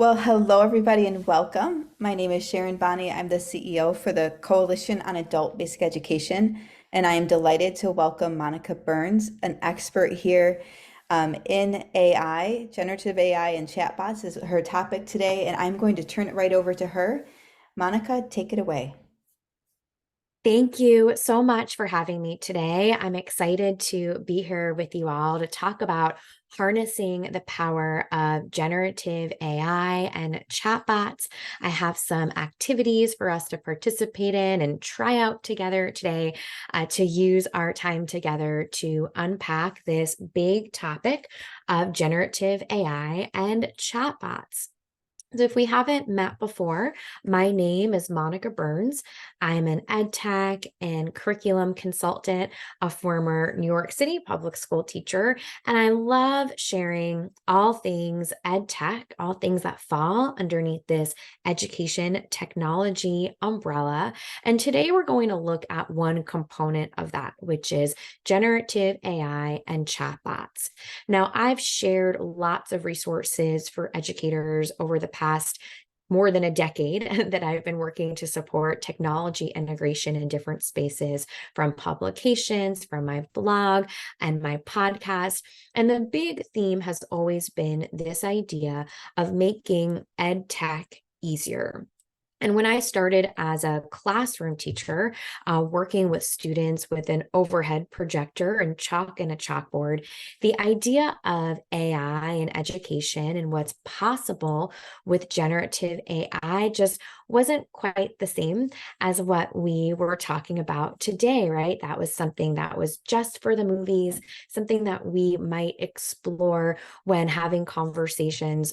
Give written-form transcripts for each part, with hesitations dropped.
Well, hello everybody and welcome. My name is Sharon Bonney. I'm the CEO for the Coalition on Adult Basic Education, and I am delighted to welcome Monica Burns, an expert here in AI, generative AI and chatbots is her topic today, and I'm going to turn it right over to her. Monica, take it away. Thank you so much for having me today. I'm excited to be here with you all to talk about harnessing the power of generative AI and chatbots. I have some activities for us to participate in and try out together today to use our time together to unpack this big topic of generative AI and chatbots. So if we haven't met before, my name is Monica Burns. I'm an ed tech and curriculum consultant, a former New York City public school teacher, and I love sharing all things ed tech, all things that fall underneath this education technology umbrella. And today we're going to look at one component of that, which is generative AI and chatbots. Now, I've shared lots of resources for educators over the past more than a decade that I've been working to support technology integration in different spaces, from publications, from my blog and my podcast. And the big theme has always been this idea of making ed tech easier. And when I started as a classroom teacher, working with students with an overhead projector and chalk and a chalkboard, the idea of AI in education and what's possible with generative AI just wasn't quite the same as what we were talking about today, right? That was something that was just for the movies, something that we might explore when having conversations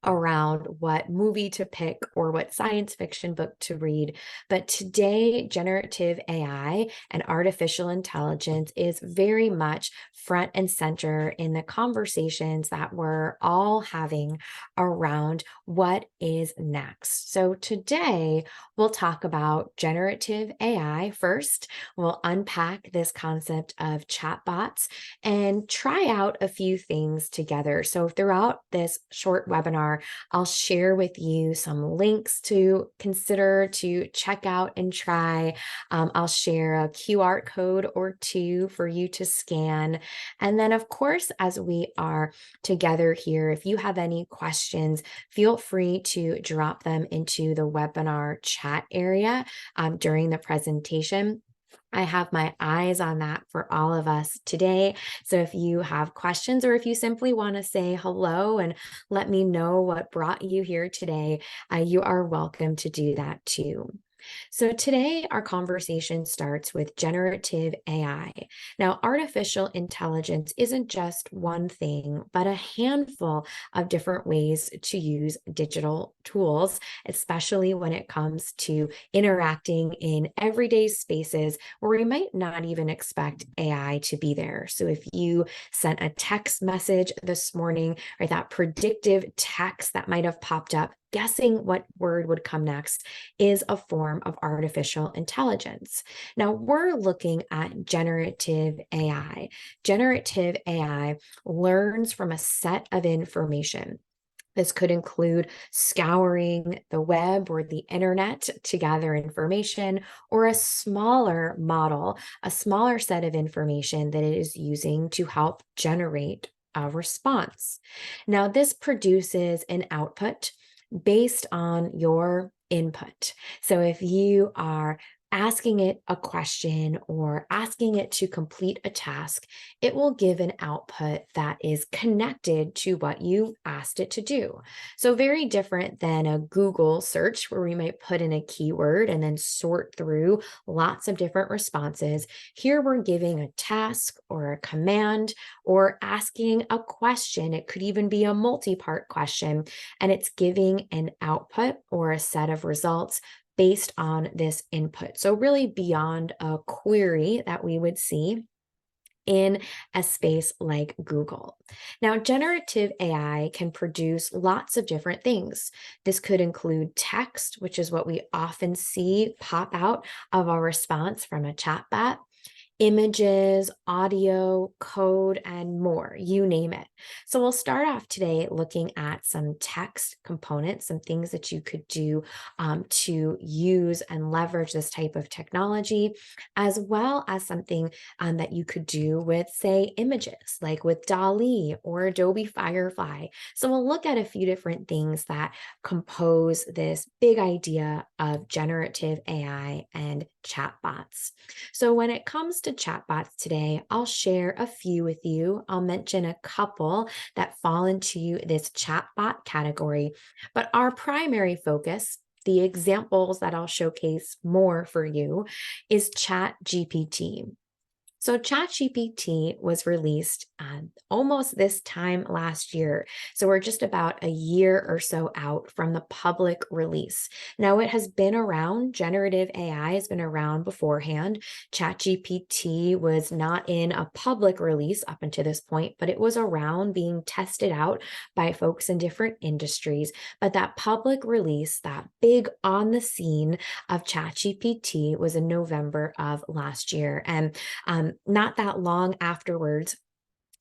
around what movie to pick or what science fiction book to read. But today, generative AI and artificial intelligence is very much front and center in the conversations that we're all having around what is next. So today, we'll talk about generative AI first. We'll unpack this concept of chatbots and try out a few things together. So throughout this short webinar, I'll share with you some links to consider to check out and try. I'll share a QR code or two for you to scan. And then, of course, as we are together here, if you have any questions, feel free to drop them into the webinar chat area during the presentation. I have my eyes on that for all of us today. So if you have questions or if you simply want to say hello and let me know what brought you here today, you are welcome to do that too. So today, our conversation starts with generative AI. Now, artificial intelligence isn't just one thing, but a handful of different ways to use digital tools, especially when it comes to interacting in everyday spaces where we might not even expect AI to be there. So if you sent a text message this morning, or that predictive text that might have popped up, guessing what word would come next is a form of artificial intelligence. Now, we're looking at generative AI. Generative AI learns from a set of information. This could include scouring the web or the internet to gather information, or a smaller model, a smaller set of information that it is using to help generate a response. Now, this produces an output based on your input. So if you are asking it a question or asking it to complete a task, it will give an output that is connected to what you asked it to do. So very different than a Google search where we might put in a keyword and then sort through lots of different responses. Here we're giving a task or a command or asking a question. It could even be a multi-part question, and it's giving an output or a set of results based on this input. So really beyond a query that we would see in a space like Google. Now, generative AI can produce lots of different things. This could include text, which is what we often see pop out of a response from a chatbot. images, audio, code, and more, you name it. So we'll start off today looking at some text components, some things that you could do to use and leverage this type of technology, as well as something that you could do with, say, images, like with DALL-E or Adobe Firefly. So we'll look at a few different things that compose this big idea of generative AI and chatbots. So when it comes to chatbots today, I'll share a few with you. I'll mention a couple that fall into this chatbot category, but our primary focus, the examples that I'll showcase more for you, is ChatGPT. So ChatGPT was released almost this time last year. So we're just about a year or so out from the public release. Now it has been around, generative AI has been around beforehand. ChatGPT was not in a public release up until this point, but it was around being tested out by folks in different industries. But that public release, that big on the scene of ChatGPT was in November of last year. And not that long afterwards,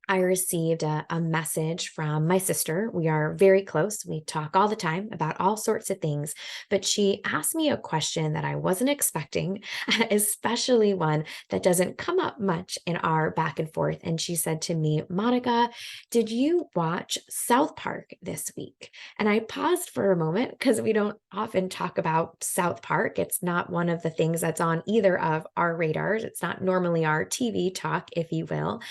I received a message from my sister. We are very close. We talk all the time about all sorts of things, but she asked me a question that I wasn't expecting, especially one that doesn't come up much in our back and forth. And she said to me, Monica, did you watch South Park this week? And I paused for a moment because we don't often talk about South Park. It's not one of the things that's on either of our radars. It's not normally our TV talk, if you will.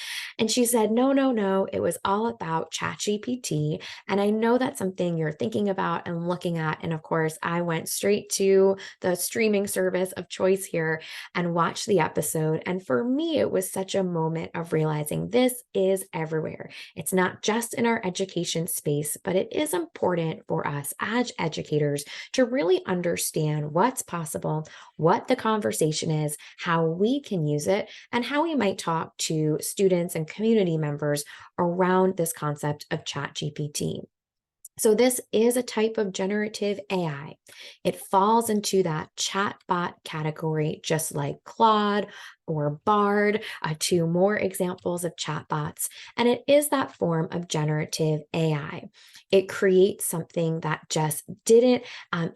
And she said, no, no, no, it was all about ChatGPT. And I know that's something you're thinking about and looking at. And of course, I went straight to the streaming service of choice here and watched the episode. And for me, it was such a moment of realizing this is everywhere. It's not just in our education space, but it is important for us as educators to really understand what's possible, what the conversation is, how we can use it, and how we might talk to students and community members around this concept of ChatGPT. So this is a type of generative AI. It falls into that chatbot category, just like Claude or Bard, two more examples of chatbots. And it is that form of generative AI. It creates something that just didn't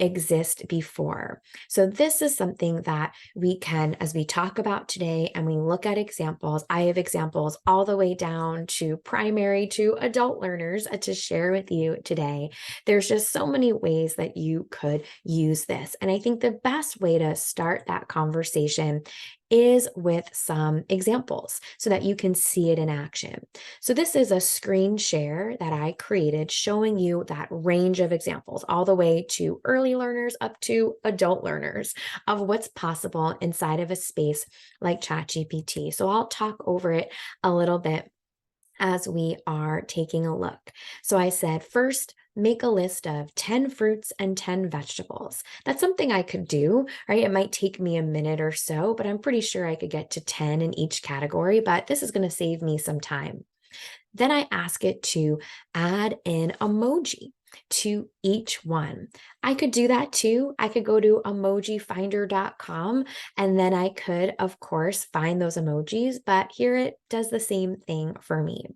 exist before. So this is something that we can, as we talk about today and we look at examples, I have examples all the way down to primary to adult learners to share with you today. There's just so many ways that you could use this. And I think the best way to start that conversation is with some examples so that you can see it in action. So this is a screen share that I created showing you that range of examples, all the way to early learners up to adult learners, of what's possible inside of a space like ChatGPT. So I'll talk over it a little bit as we are taking a look. So I said, first, make a list of 10 fruits and 10 vegetables. That's something I could do, right? It might take me a minute or so, but I'm pretty sure I could get to 10 in each category, but this is going to save me some time. Then I ask it to add an emoji to each one. I could do that too. I could go to emojifinder.com and then I could, of course, find those emojis, but here it does the same thing for me.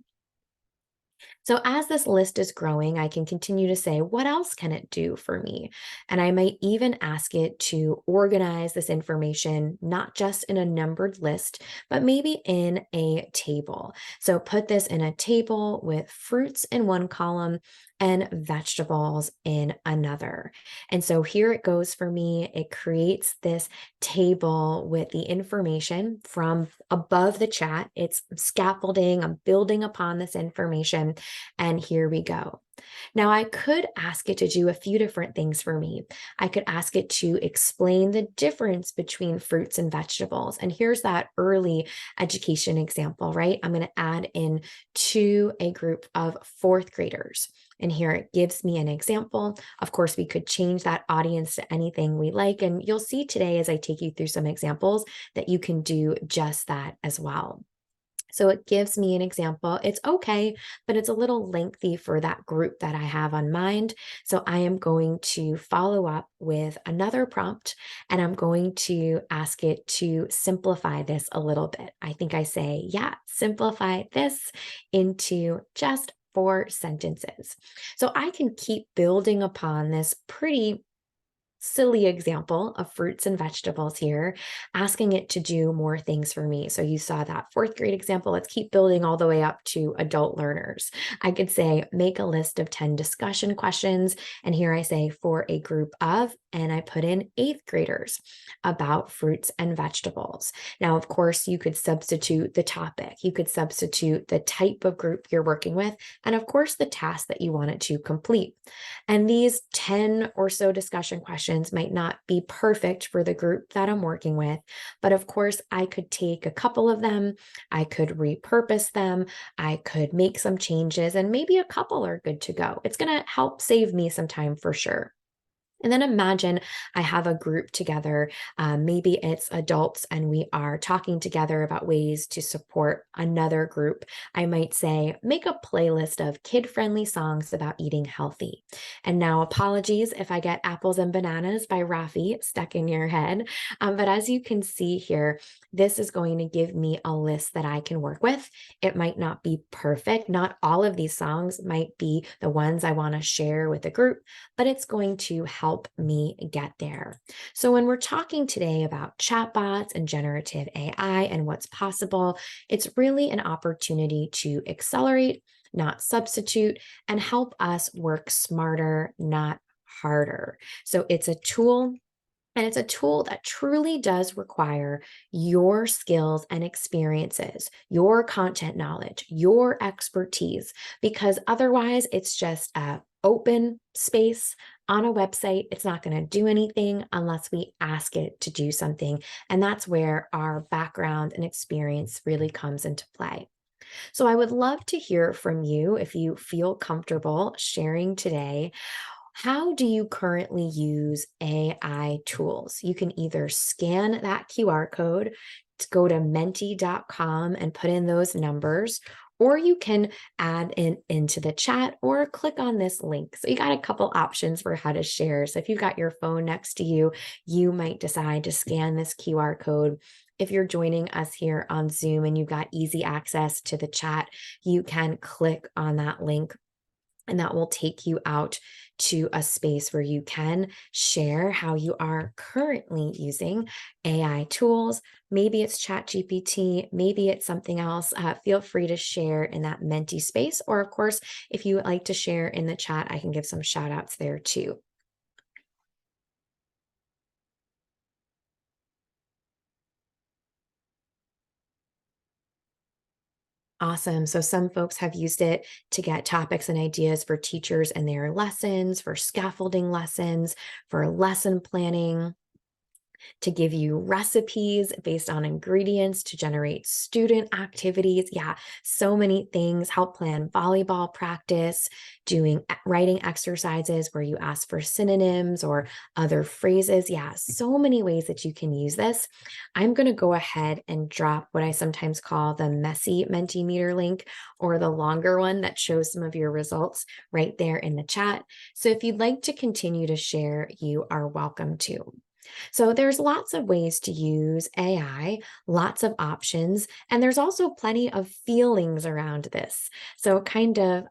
So as this list is growing, I can continue to say, what else can it do for me? And I might even ask it to organize this information, not just in a numbered list, but maybe in a table. So put this in a table with fruits in one column and vegetables in another. And so here it goes for me. It creates this table with the information from above the chat. It's scaffolding. I'm building upon this information. And here we go. Now, I could ask it to do a few different things for me. I could ask it to explain the difference between fruits and vegetables. And here's that early education example, right? I'm going to add in to a group of fourth graders. And here it gives me an example. Of course, we could change that audience to anything we like. And you'll see today as I take you through some examples that you can do just that as well. So it gives me an example. It's okay, but it's a little lengthy for that group that I have on mind. So I am going to follow up with another prompt and I'm going to ask it to simplify this a little bit. I think I say, yeah, simplify this into just 4 sentences. So I can keep building upon this pretty silly example of fruits and vegetables here, asking it to do more things for me. So you saw that fourth grade example. Let's keep building all the way up to adult learners. I could say, make a list of 10 discussion questions. And here I say, for a group of, and I put in eighth graders about fruits and vegetables. Now, of course, you could substitute the topic, you could substitute the type of group you're working with, and of course, the task that you want it to complete. And these 10 or so discussion questions might not be perfect for the group that I'm working with, but of course, I could take a couple of them, I could repurpose them, I could make some changes, and maybe a couple are good to go. It's going to help save me some time for sure. And then imagine I have a group together. Maybe it's adults and we are talking together about ways to support another group. I might say, make a playlist of kid friendly songs about eating healthy. And now, apologies if I get Apples and Bananas by Rafi stuck in your head. But as you can see here, this is going to give me a list that I can work with. It might not be perfect. Not all of these songs might be the ones I want to share with a group, but it's going to help me get there. So when we're talking today about chatbots and generative AI and what's possible, it's really an opportunity to accelerate, not substitute, and help us work smarter, not harder. So it's a tool, and it's a tool that truly does require your skills and experiences, your content knowledge, your expertise, because otherwise it's just a open space on a website. It's not going to do anything unless we ask it to do something. And that's where our background and experience really comes into play. So I would love to hear from you if you feel comfortable sharing today. How do you currently use AI tools? You can either scan that QR code to go to menti.com and put in those numbers, or you can add into the chat or click on this link. So you got a couple options for how to share. So if you've got your phone next to you, you might decide to scan this QR code. If you're joining us here on Zoom and you've got easy access to the chat, you can click on that link and that will take you out to a space where you can share how you are currently using AI tools. Maybe it's ChatGPT, maybe it's something else. Feel free to share in that Menti space. Or, of course, if you would like to share in the chat, I can give some shout outs there too. Awesome. So some folks have used it to get topics and ideas for teachers and their lessons, for scaffolding lessons, for lesson planning, to give you recipes based on ingredients to generate student activities. Yeah, so many things. Help plan volleyball practice, doing writing exercises where you ask for synonyms or other phrases. Yeah, so many ways that you can use this. I'm going to go ahead and drop what I sometimes call the messy Mentimeter link, or the longer one that shows some of your results right there in the chat. So if you'd like to continue to share, you are welcome to. So there's lots of ways to use AI, lots of options, and there's also plenty of feelings around this. So kind of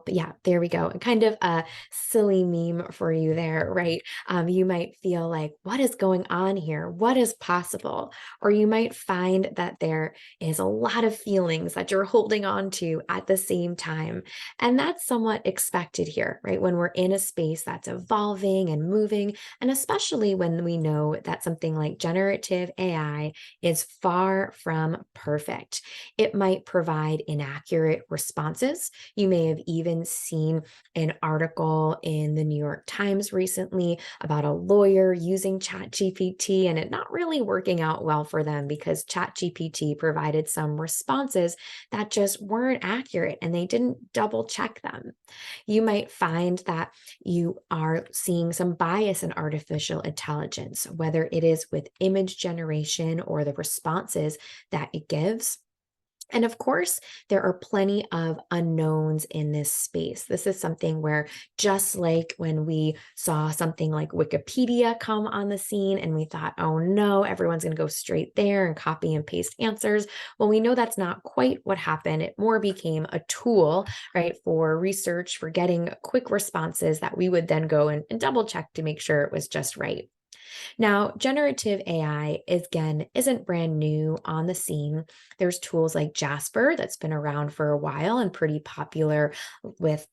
yeah, there we go. Kind of a silly meme for you there, right? You might feel like, what is going on here? What is possible? Or you might find that there is a lot of feelings that you're holding on to at the same time. And that's somewhat expected here, right? When we're in a space that's evolving and moving, and especially when we know that something like generative AI is far from perfect. It might provide inaccurate responses. You may have have even seen an article in the New York Times recently about a lawyer using ChatGPT and it not really working out well for them because ChatGPT provided some responses that just weren't accurate and they didn't double check them. You might find that you are seeing some bias in artificial intelligence, whether it is with image generation or the responses that it gives. And of course, there are plenty of unknowns in this space. This is something where, just like when we saw something like Wikipedia come on the scene and we thought, oh no, everyone's going to go straight there and copy and paste answers. Well, we know that's not quite what happened. It more became a tool, right, for research, for getting quick responses that we would then go and double check to make sure it was just right. Now, generative AI is, again, isn't brand new on the scene. There's tools like Jasper that's been around for a while and pretty popular with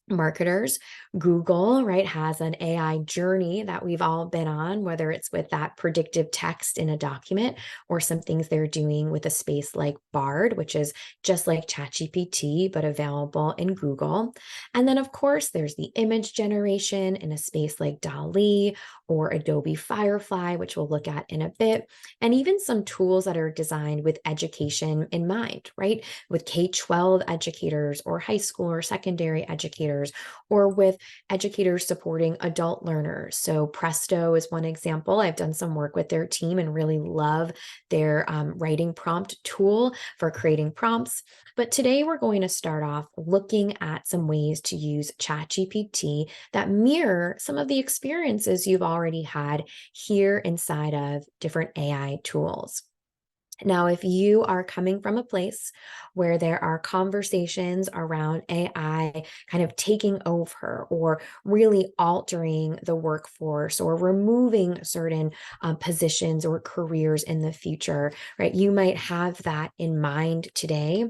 marketers. Google, right, has an AI journey that we've all been on, whether it's with that predictive text in a document or some things they're doing with a space like Bard, which is just like ChatGPT, but available in Google. And then, of course, there's the image generation in a space like DALL-E or Adobe Firefly, which we'll look at in a bit, and even some tools that are designed with education in mind, right? With K-12 educators or high school or secondary educators, or with educators supporting adult learners. So Presto is one example. I've done some work with their team and really love their writing prompt tool for creating prompts. But today we're going to start off looking at some ways to use ChatGPT that mirror some of the experiences you've already had here inside of different AI tools. Now, if you are coming from a place where there are conversations around AI kind of taking over or really altering the workforce or removing certain positions or careers in the future, right? You might have that in mind today.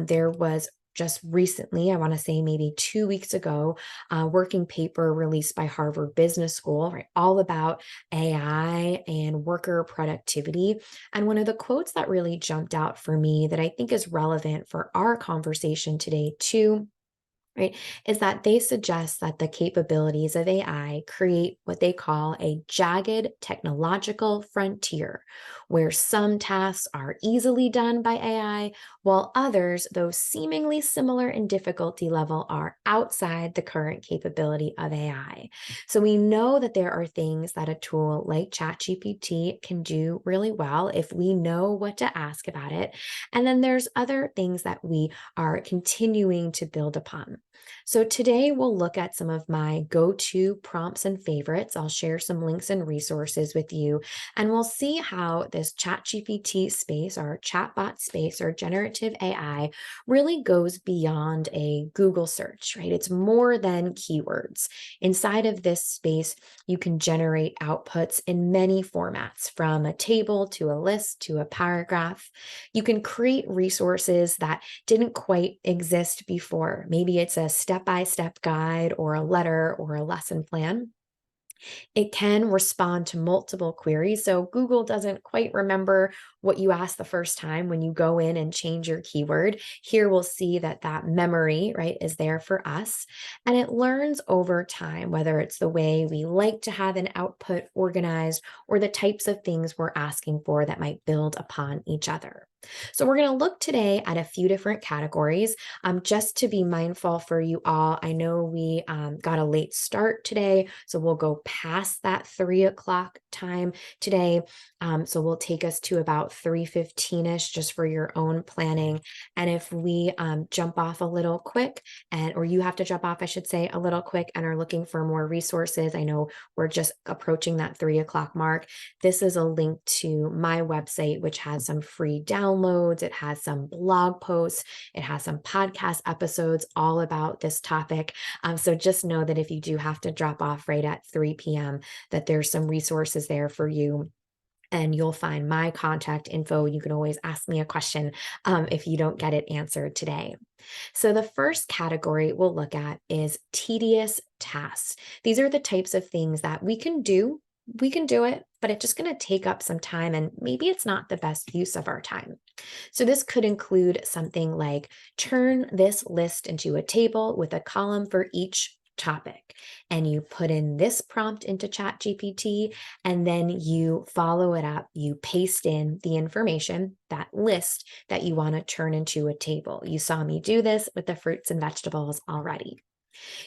There was just recently, I want to say maybe 2 weeks ago, a working paper released by Harvard Business School, right, all about AI and worker productivity. And one of the quotes that really jumped out for me that I think is relevant for our conversation today, too, right, is that they suggest that the capabilities of AI create what they call a jagged technological frontier, where some tasks are easily done by AI, while others, though seemingly similar in difficulty level, are outside the current capability of AI. So we know that there are things that a tool like ChatGPT can do really well if we know what to ask about it. And then there's other things that we are continuing to build upon. So today we'll look at some of my go-to prompts and favorites. I'll share some links and resources with you, and we'll see how this ChatGPT space, or chatbot space, or generative AI really goes beyond a Google search, right? It's more than keywords. Inside of this space, you can generate outputs in many formats, from a table to a list to a paragraph. You can create resources that didn't quite exist before. Maybe it's a step-by-step guide or a letter or a lesson plan. It can respond to multiple queries. So Google doesn't quite remember what you asked the first time when you go in and change your keyword. Here we'll see that that memory, right, is there for us. And it learns over time, whether it's the way we like to have an output organized or the types of things we're asking for that might build upon each other. So we're going to look today at a few different categories, just to be mindful for you all. I know we got a late start today, so we'll go past that 3 o'clock time today. So we'll take us to about 3:15ish just for your own planning. And if we jump off a little quick, or you have to jump off, I should say, a little quick, and are looking for more resources, I know we're just approaching that 3 o'clock mark. This is a link to my website, which has some free downloads. It has some blog posts. It has some podcast episodes all about this topic. So just know that if you do have to drop off right at 3 p.m., that there's some resources there for you. And you'll find my contact info. You can always ask me a question if you don't get it answered today. So the first category we'll look at is tedious tasks. These are the types of things that we can do We can do it, but it's just going to take up some time and maybe it's not the best use of our time. So this could include something like turn this list into a table with a column for each topic. And you put in this prompt into ChatGPT, and then you follow it up. You paste in the information, that list that you want to turn into a table. You saw me do this with the fruits and vegetables already.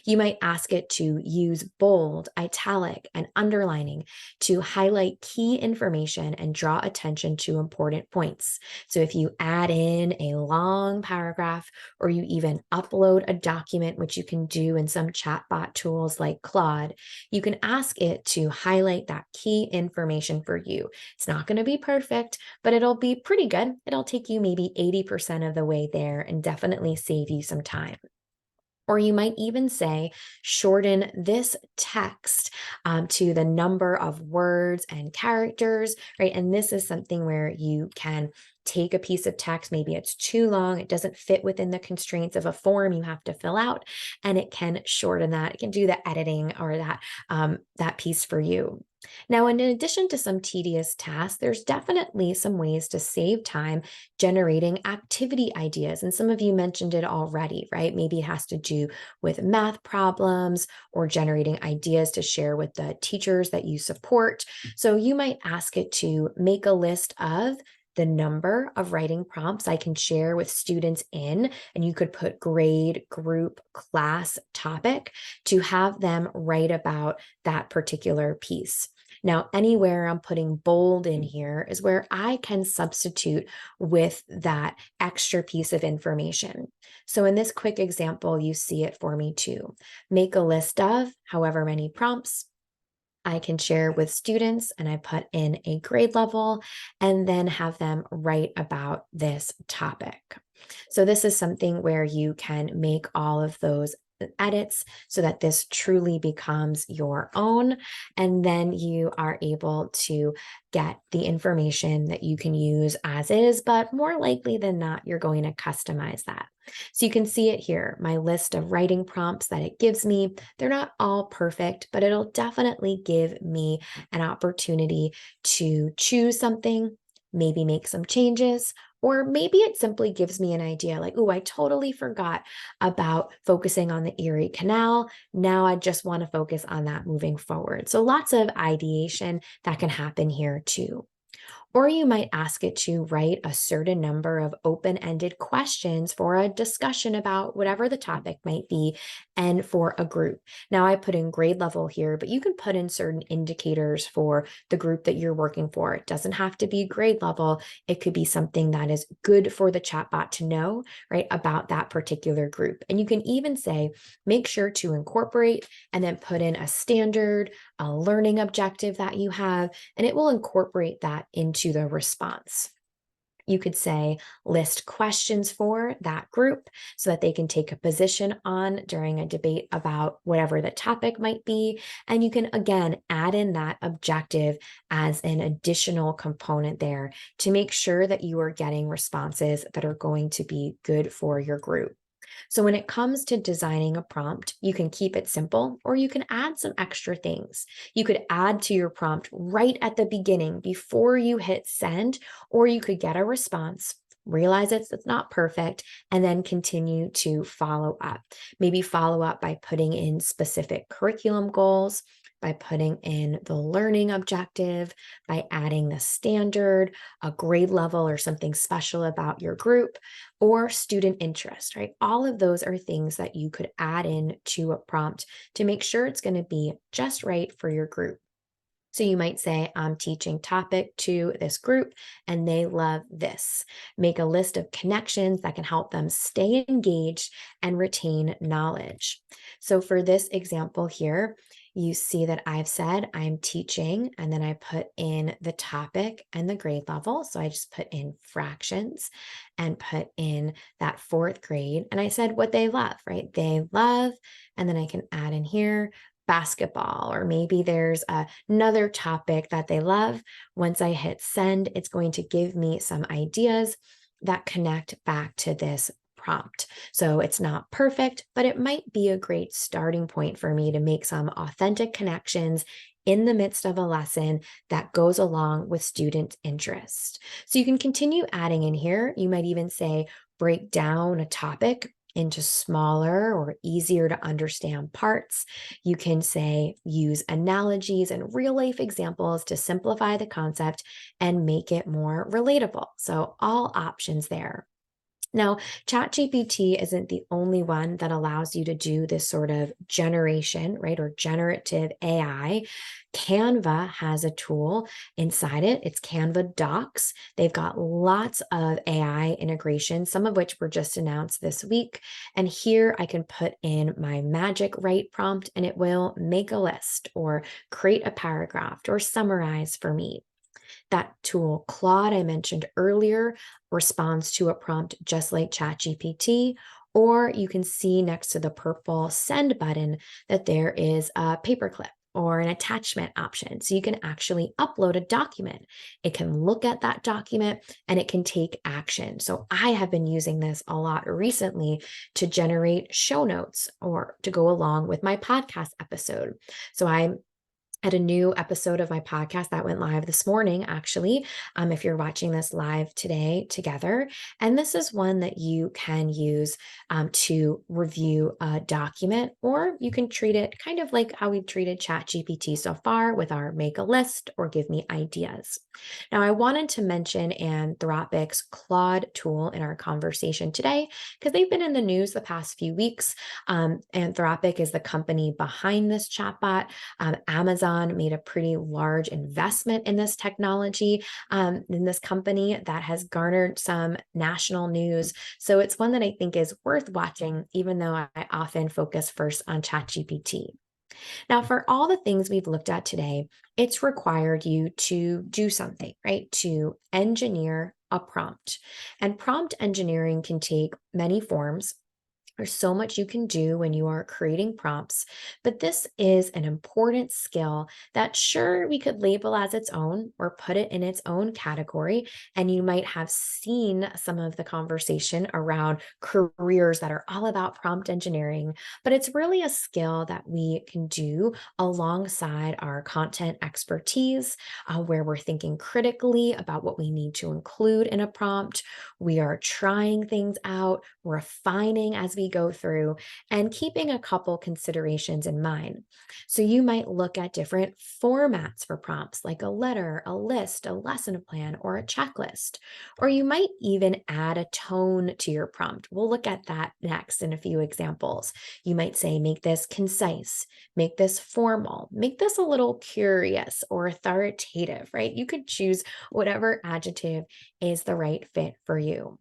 You might ask it to use bold, italic, and underlining to highlight key information and draw attention to important points. So if you add in a long paragraph or you even upload a document, which you can do in some chatbot tools like Claude, you can ask it to highlight that key information for you. It's not going to be perfect, but it'll be pretty good. It'll take you maybe 80% of the way there and definitely save you some time. Or you might even say, shorten this text to the number of words and characters, right? And this is something where you can take a piece of text, maybe it's too long, it doesn't fit within the constraints of a form you have to fill out, and it can shorten that. It can do the editing or that piece for you. Now, in addition to some tedious tasks, there's definitely some ways to save time generating activity ideas. And some of you mentioned it already, right? Maybe it has to do with math problems or generating ideas to share with the teachers that you support. So you might ask it to make a list of the number of writing prompts I can share with students in, and you could put grade, group, class, topic to have them write about that particular piece. Now, anywhere I'm putting bold in here is where I can substitute with that extra piece of information. So in this quick example, you see it for me too. Make a list of however many prompts I can share with students, and I put in a grade level and then have them write about this topic. So this is something where you can make all of those edits so that this truly becomes your own. And then you are able to get the information that you can use as is, but more likely than not, you're going to customize that. So you can see it here, my list of writing prompts that it gives me. They're not all perfect, but it'll definitely give me an opportunity to choose something, maybe make some changes, or maybe it simply gives me an idea like, oh, I totally forgot about focusing on the Erie Canal. Now I just want to focus on that moving forward. So lots of ideation that can happen here too. Or you might ask it to write a certain number of open-ended questions for a discussion about whatever the topic might be and for a group. Now I put in grade level here, but you can put in certain indicators for the group that you're working for. It doesn't have to be grade level. It could be something that is good for the chatbot to know, right, about that particular group. And you can even say, make sure to incorporate and then put in a standard, a learning objective that you have, and it will incorporate that into the response. You could say list questions for that group so that they can take a position on during a debate about whatever the topic might be. And you can, again, add in that objective as an additional component there to make sure that you are getting responses that are going to be good for your group. So when it comes to designing a prompt, you can keep it simple or you can add some extra things. You could add to your prompt right at the beginning before you hit send, or you could get a response, realize it's not perfect, and then continue to follow up. Maybe follow up by putting in specific curriculum goals, by putting in the learning objective, by adding the standard, a grade level, or something special about your group, or student interest, right? All of those are things that you could add in to a prompt to make sure it's going to be just right for your group. So you might say, I'm teaching topic to this group and they love this. Make a list of connections that can help them stay engaged and retain knowledge. So for this example here, you see that I've said I'm teaching, and then I put in the topic and the grade level. So I just put in fractions and put in that fourth grade. And I said what they love, right? They love, and then I can add in here basketball, or maybe there's another topic that they love. Once I hit send, it's going to give me some ideas that connect back to this prompt. So it's not perfect, but it might be a great starting point for me to make some authentic connections in the midst of a lesson that goes along with student interest. So you can continue adding in here. You might even say, break down a topic into smaller or easier to understand parts. You can say, use analogies and real life examples to simplify the concept and make it more relatable. So all options there. Now, ChatGPT isn't the only one that allows you to do this sort of generation, right, or generative AI. Canva has a tool inside it. It's Canva Docs. They've got lots of AI integration, some of which were just announced this week. And here I can put in my magic write prompt and it will make a list or create a paragraph or summarize for me. That tool, Claude, I mentioned earlier, responds to a prompt just like ChatGPT. Or you can see next to the purple send button that there is a paperclip or an attachment option. So you can actually upload a document. It can look at that document and it can take action. So I have been using this a lot recently to generate show notes or to go along with my podcast episode. So I at a new episode of my podcast that went live this morning, actually, if you're watching this live today together. And this is one that you can use to review a document, or you can treat it kind of like how we've treated ChatGPT so far with our make a list or give me ideas. Now, I wanted to mention Anthropic's Claude tool in our conversation today because they've been in the news the past few weeks. Anthropic is the company behind this chatbot. Amazon made a pretty large investment in this technology, in this company that has garnered some national news. So it's one that I think is worth watching, even though I often focus first on ChatGPT. Now, for all the things we've looked at today, it's required you to do something, right? To engineer a prompt. And prompt engineering can take many forms. There's so much you can do when you are creating prompts, but this is an important skill that sure we could label as its own or put it in its own category. And you might have seen some of the conversation around careers that are all about prompt engineering, but it's really a skill that we can do alongside our content expertise, where we're thinking critically about what we need to include in a prompt. We are trying things out, refining as we go through, and keeping a couple considerations in mind. So you might look at different formats for prompts, like a letter, a list, a lesson plan, or a checklist. Or you might even add a tone to your prompt. We'll look at that next in a few examples. You might say, make this concise, make this formal, make this a little curious or authoritative, right? You could choose whatever adjective is the right fit for you.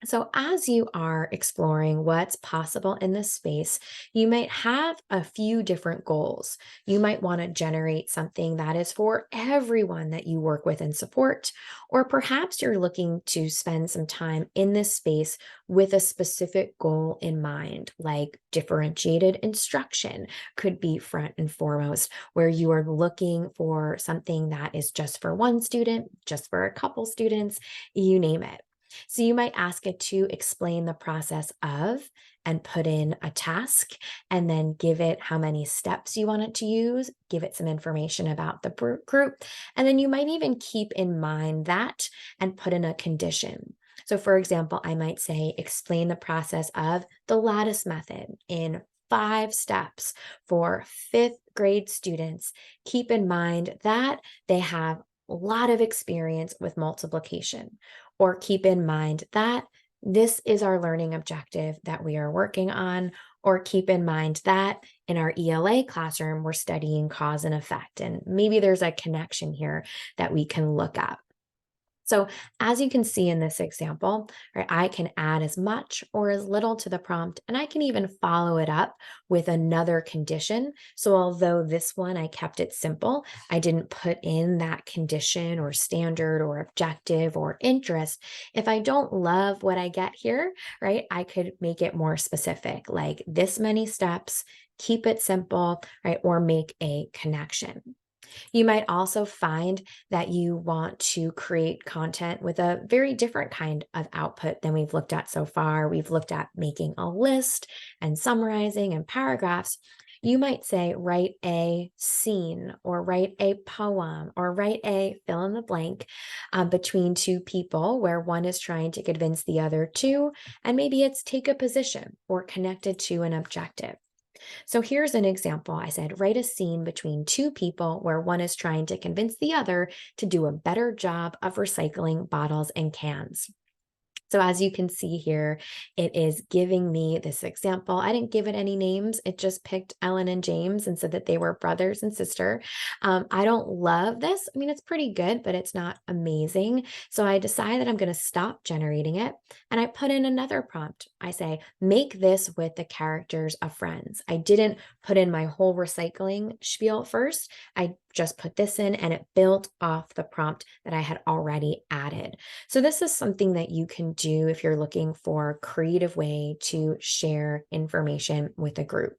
So, as you are exploring what's possible in this space, you might have a few different goals. You might want to generate something that is for everyone that you work with and support, or perhaps you're looking to spend some time in this space with a specific goal in mind, like differentiated instruction could be front and foremost, where you are looking for something that is just for one student, just for a couple students, you name it. So you might ask it to explain the process of and put in a task and then give it how many steps you want it to use, give it some information about the group. And then you might even keep in mind that and put in a condition. So for example, I might say, explain the process of the lattice method in 5 steps for fifth grade students. Keep in mind that they have a lot of experience with multiplication. Or keep in mind that this is our learning objective that we are working on, or keep in mind that in our ELA classroom, we're studying cause and effect. And maybe there's a connection here that we can look at. So as you can see in this example, right, I can add as much or as little to the prompt, and I can even follow it up with another condition. So although this one, I kept it simple, I didn't put in that condition or standard or objective or interest. If I don't love what I get here, right, I could make it more specific, like this many steps, keep it simple, right, or make a connection. You might also find that you want to create content with a very different kind of output than we've looked at so far. We've looked at making a list and summarizing and paragraphs. You might say, write a scene or write a poem or write a fill in the blank between two people where one is trying to convince the other to, and maybe it's take a position or connected to an objective. So here's an example. I said, write a scene between two people where one is trying to convince the other to do a better job of recycling bottles and cans. So as you can see here, it is giving me this example. I didn't give it any names. It just picked Ellen and James and said that they were brothers and sister. I don't love this. I mean, it's pretty good, but it's not amazing. So I decide that I'm going to stop generating it. And I put in another prompt. I say, make this with the characters of Friends. I didn't put in my whole recycling spiel first. I just put this in and it built off the prompt that I had already added. So this is something that you can do if you're looking for a creative way to share information with a group.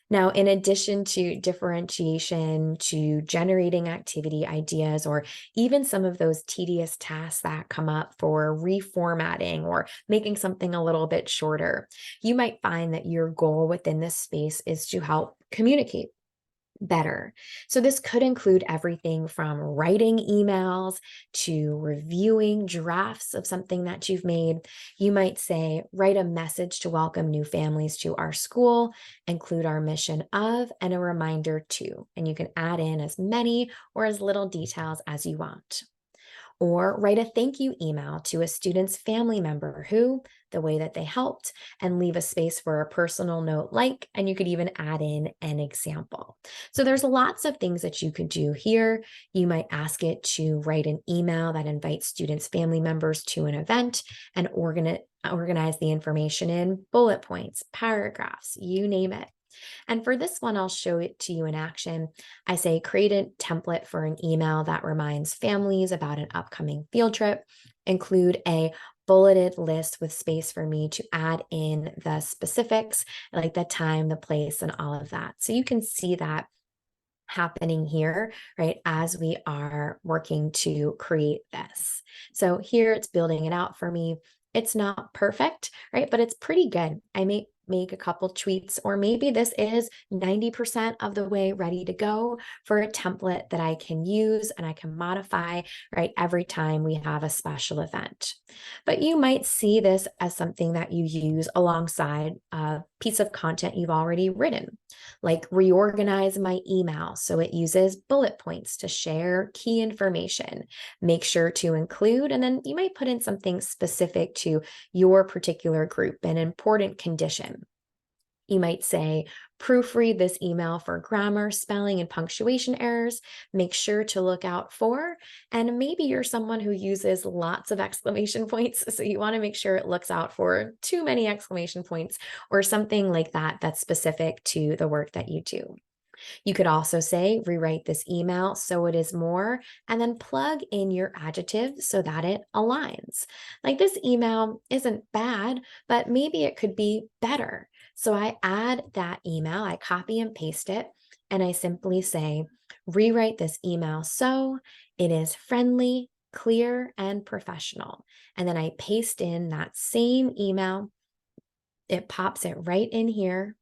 Now, in addition to differentiation, to generating activity ideas, or even some of those tedious tasks that come up for reformatting or making something a little bit shorter, you might find that your goal within this space is to help communicate better. So this could include everything from writing emails to reviewing drafts of something that you've made. You might say, write a message to welcome new families to our school, include our mission of, and a reminder to. And you can add in as many or as little details as you want. Or write a thank you email to a student's family member who, the way that they helped, and leave a space for a personal note like, and you could even add in an example. So there's lots of things that you could do here. You might ask it to write an email that invites students' family members to an event and organize the information in bullet points, paragraphs, you name it. And for this one, I'll show it to you in action. I say create a template for an email that reminds families about an upcoming field trip, include a bulleted list with space for me to add in the specifics, like the time, the place, and all of that. So you can see that happening here, right, as we are working to create this. So here it's building it out for me. It's not perfect, right, but it's pretty good. I may make a couple tweaks, or maybe this is 90% of the way ready to go for a template that I can use and I can modify, right, every time we have a special event. But you might see this as something that you use alongside a piece of content you've already written, like reorganize my email so it uses bullet points to share key information. Make sure to include, and then you might put in something specific to your particular group, an important condition. You might say, proofread this email for grammar, spelling, and punctuation errors. Make sure to look out for, and maybe you're someone who uses lots of exclamation points. So you want to make sure it looks out for too many exclamation points or something like that that's specific to the work that you do. You could also say, rewrite this email so it is more, and then plug in your adjective so that it aligns. Like this email isn't bad, but maybe it could be better. So I add that email, I copy and paste it, and I simply say, rewrite this email so it is friendly, clear, and professional. And then I paste in that same email. It pops it right in here.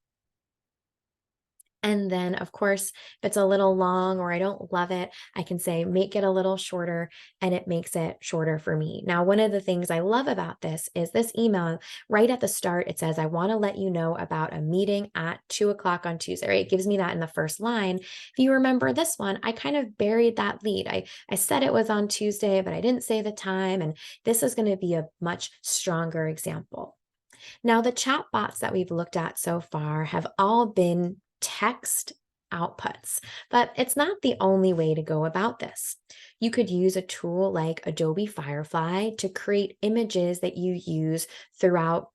And then, of course, if it's a little long or I don't love it, I can say, make it a little shorter, and it makes it shorter for me. Now, one of the things I love about this is this email right at the start, it says, I want to let you know about a meeting at 2 o'clock on Tuesday, right? It gives me that in the first line. If you remember this one, I kind of buried that lead. I said it was on Tuesday, but I didn't say the time. And this is going to be a much stronger example. Now, the chatbots that we've looked at so far have all been text outputs, but it's not the only way to go about this. You could use a tool like Adobe Firefly to create images that you use throughout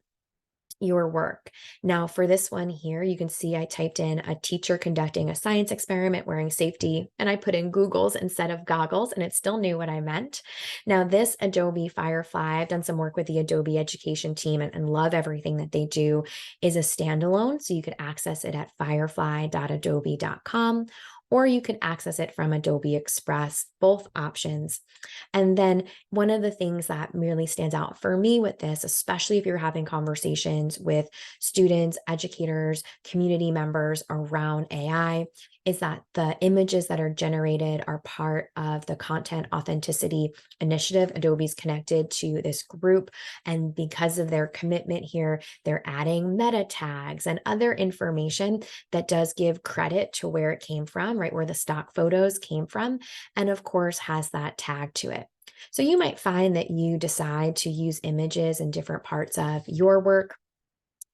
your work. Now, for this one here, you can see I typed in a teacher conducting a science experiment wearing safety, and I put in Googles instead of goggles, and it still knew what I meant. Now, this Adobe Firefly, I've done some work with the Adobe education team and love everything that they do, is a standalone, so you could access it at firefly.adobe.com, or you can access it from Adobe Express, both options. And then one of the things that really stands out for me with this, especially if you're having conversations with students, educators, community members around AI, is that the images that are generated are part of the Content Authenticity Initiative. Adobe's connected to this group. And because of their commitment here, they're adding meta tags and other information that does give credit to where it came from, right? Where the stock photos came from. And of course, has that tag to it. So you might find that you decide to use images in different parts of your work.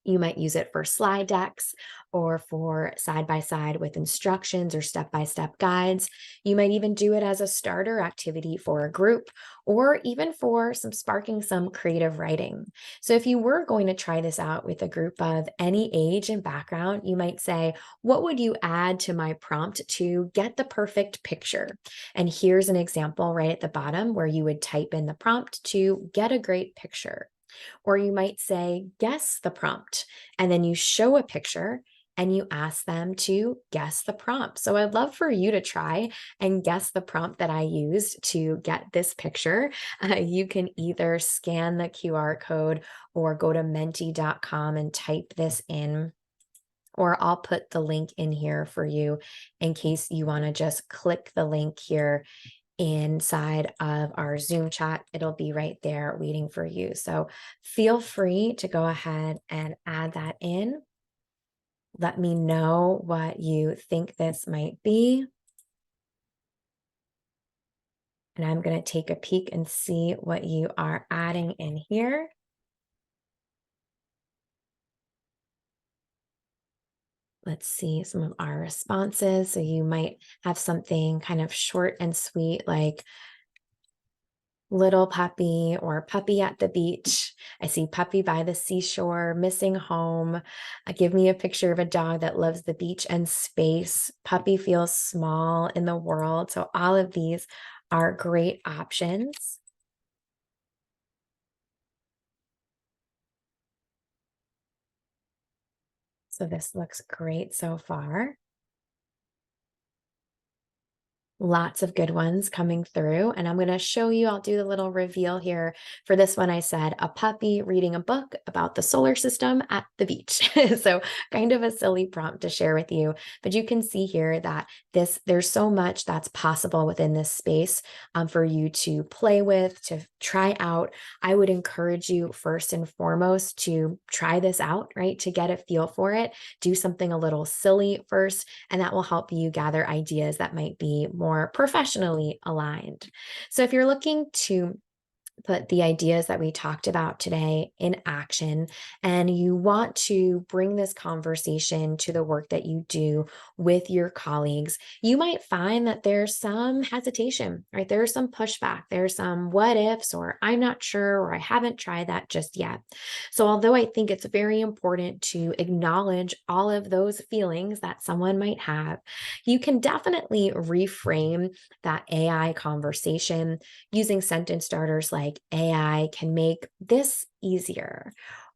You might use it for slide decks or for side by side with instructions or step by step guides. You might even do it as a starter activity for a group or even for sparking some creative writing. So, if you were going to try this out with a group of any age and background, you might say, what would you add to my prompt to get the perfect picture? And here's an example right at the bottom where you would type in the prompt to get a great picture. Or you might say, guess the prompt. And then you show a picture and you ask them to guess the prompt. So I'd love for you to try and guess the prompt that I used to get this picture. You can either scan the QR code or go to menti.com and type this in. Or I'll put the link in here for you in case you want to just click the link here inside of our Zoom chat. It'll be right there waiting for you. So feel free to go ahead and add that in. Let me know what you think this might be. And I'm going to take a peek and see what you are adding in here. Let's see some of our responses. So you might have something kind of short and sweet like little puppy or puppy at the beach. I see puppy by the seashore, missing home. Give me a picture of a dog that loves the beach and space. Puppy feels small in the world. So all of these are great options. So this looks great so far. Lots of good ones coming through. And I'm going to show you, I'll do the little reveal here. For this one, I said a puppy reading a book about the solar system at the beach. So kind of a silly prompt to share with you. But you can see here that there's so much that's possible within this space for you to play with, to try out. I would encourage you first and foremost to try this out, right? To get a feel for it. Do something a little silly first, and that will help you gather ideas that might be more professionally aligned. So if you're looking to put the ideas that we talked about today in action, and you want to bring this conversation to the work that you do with your colleagues, you might find that there's some hesitation, right? There's some pushback, there's some what ifs, or I'm not sure, or I haven't tried that just yet. So, although I think it's very important to acknowledge all of those feelings that someone might have, you can definitely reframe that AI conversation using sentence starters like AI can make this easier,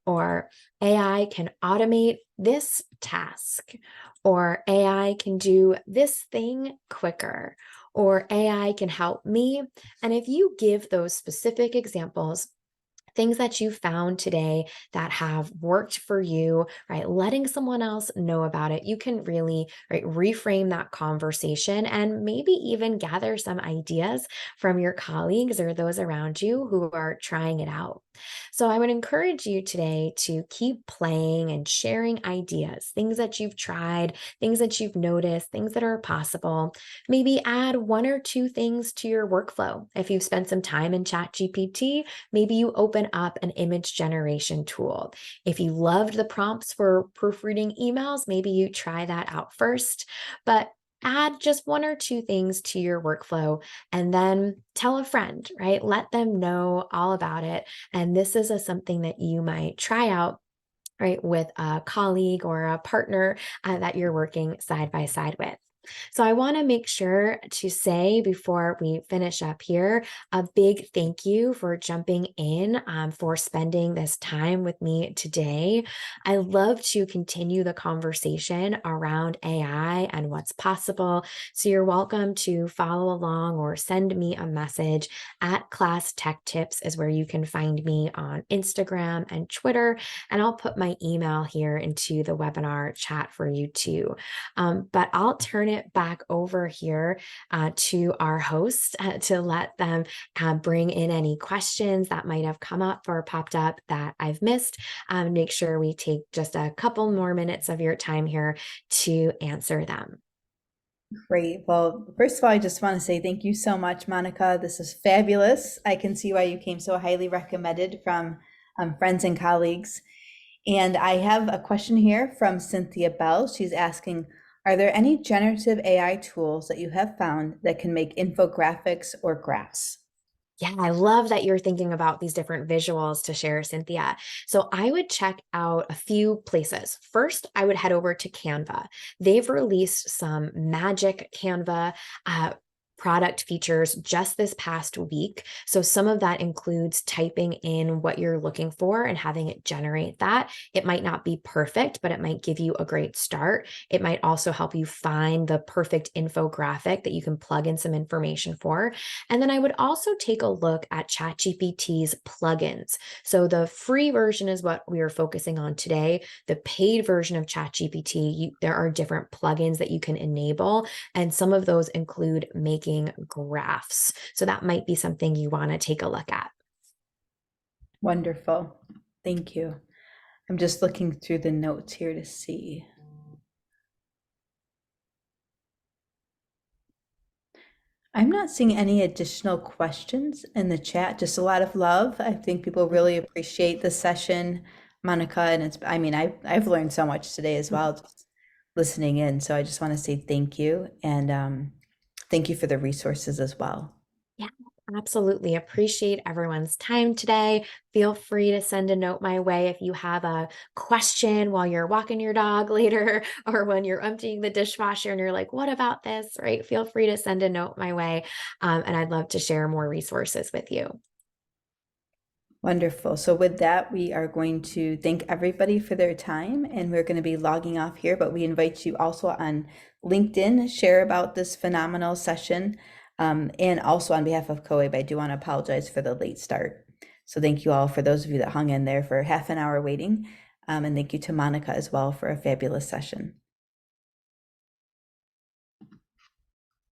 or AI can automate this task, or AI can do this thing quicker, or AI can help me. And if you give those specific examples, things that you found today that have worked for you, right? Letting someone else know about it, you can really, right, reframe that conversation and maybe even gather some ideas from your colleagues or those around you who are trying it out. So I would encourage you today to keep playing and sharing ideas, things that you've tried, things that you've noticed, things that are possible. Maybe add one or two things to your workflow. If you've spent some time in ChatGPT, maybe you open up an image generation tool. If you loved the prompts for proofreading emails, maybe you try that out first. But add just one or two things to your workflow and then tell a friend, right? Let them know all about it. And this is something that you might try out, right, with a colleague or a partner that you're working side by side with. So I want to make sure to say before we finish up here a big thank you for jumping in, for spending this time with me today. I love to continue the conversation around AI and what's possible. So you're welcome to follow along or send me a message at Class Tech Tips, is where you can find me on Instagram and Twitter. And I'll put my email here into the webinar chat for you too. But I'll turn it back over here to our host to let them bring in any questions that might have come up or popped up that I've missed. Make sure we take just a couple more minutes of your time here to answer them. Great. Well, first of all, I just want to say thank you so much, Monica. This is fabulous. I can see why you came so highly recommended from friends and colleagues. And I have a question here from Cynthia Bell. She's asking, are there any generative AI tools that you have found that can make infographics or graphs? Yeah, I love that you're thinking about these different visuals to share, Cynthia. So I would check out a few places. First, I would head over to Canva. They've released some magic Canva product features just this past week. So some of that includes typing in what you're looking for and having it generate that. It might not be perfect, but it might give you a great start. It might also help you find the perfect infographic that you can plug in some information for. And then I would also take a look at ChatGPT's plugins. So the free version is what we are focusing on today. The paid version of ChatGPT, there are different plugins that you can enable, and some of those include making graphs. So that might be something you want to take a look at. Wonderful. Thank you. I'm just looking through the notes here to see. I'm not seeing any additional questions in the chat, just a lot of love. I think people really appreciate the session, Monica, and I've learned so much today as well, just listening in. So I just want to say thank you, and thank you for the resources as well. Yeah, absolutely. Appreciate everyone's time today. Feel free to send a note my way if you have a question while you're walking your dog later or when you're emptying the dishwasher and you're like, what about this? Right? Feel free to send a note my way. And I'd love to share more resources with you. Wonderful. So with that, we are going to thank everybody for their time, and we're going to be logging off here, but we invite you also on LinkedIn, share about this phenomenal session. And also on behalf of COABE, I do want to apologize for the late start. So thank you all for those of you that hung in there for half an hour waiting. And thank you to Monica as well for a fabulous session.